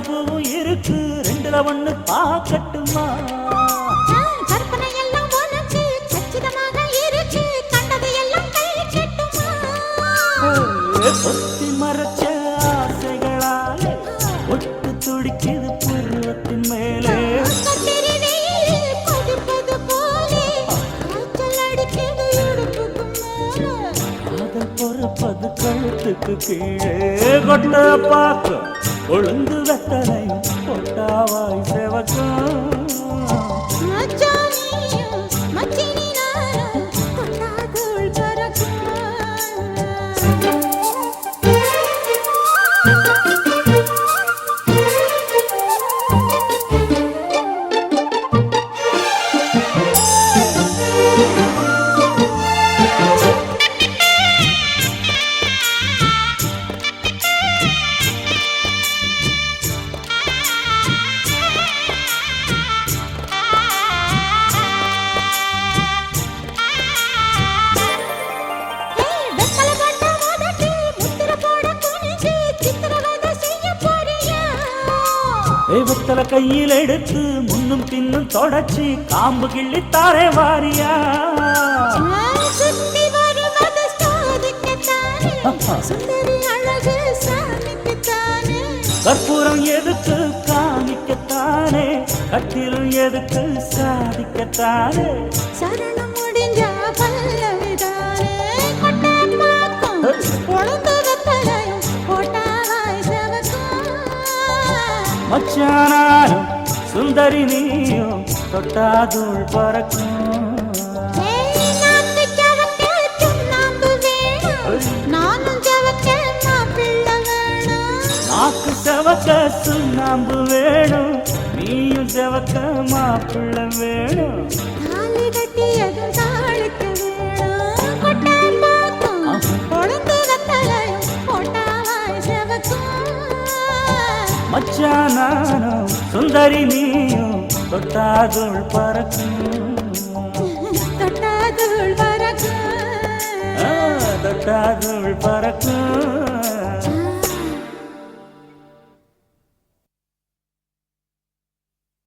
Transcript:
பூவும் இருக்கு, ரெண்டுல ஒண்ணு பார்க்கட்டுமா? கற்பனை எல்லாம் உனக்கு கச்சிதமாக இருக்கு, கண்டது எல்லாம் கை கட்டுமா? பொத்தி மறைச்ச ஆசைகளாலே ஒட்டு துடிக்குது பருவத்தின் மேலே. கொதிப்பது போலே காய்ச்சல் அடிக்குது இடுப்புக்கு மேலே. காதல் பொறுப்பது கழுத்துக்கு கீழே. கொட்ட பார்க்க கொழுந்து வெத்தலையும் கொட்டாவாய் செவக்கும். மச்சானியும் மச்சினி நானும் தொட்டாதுள் பறக்கும். தெய்வத்தல கையில் எடுத்து முன்னும் பின்னும் தொடச்சி காம்பு கிள்ளி தாரே வாரியா. சுத்தி வருவது சாதிக்கத்தானே, சுந்தரி அழகு சாமிக்குத்தானே. கற்பூரம் எதுக்கு காமிக்கத்தானே, கட்டிலும் எதுக்கு சாதிக்கத்தானே. சரணம் முடிஞ்ச பல்லவிதானே, கொட்டை பாக்கும் பொழுது வெத்தலையும் போட்டாய் செவக்கும். மச்சானாரும் சுந்தரி நீயும் தொட்டாதுள் பறக்கும். நாக்கு செவக்க சுண்ணாம்பு வேணும், நானும் செவக்க மாப்பிள்ளை வேணும். நாக்கு செவக்க சுண்ணாம்பு வேணும், நீயும் செவக்க மாப்பிள்ளை வேணும். தாலி கட்டியதும் தாளுக்கு வேணும், கொட்டை பாக்கும் பொழுது வெத்தலையும் போட்டாய் செவக்கும். மச்சானாரும் சுந்தரி நீயும் தொட்டாதுள் பறக்கும். தொட்டாதுள் பறக்கும். தொட்டாதுள் பறக்கும்.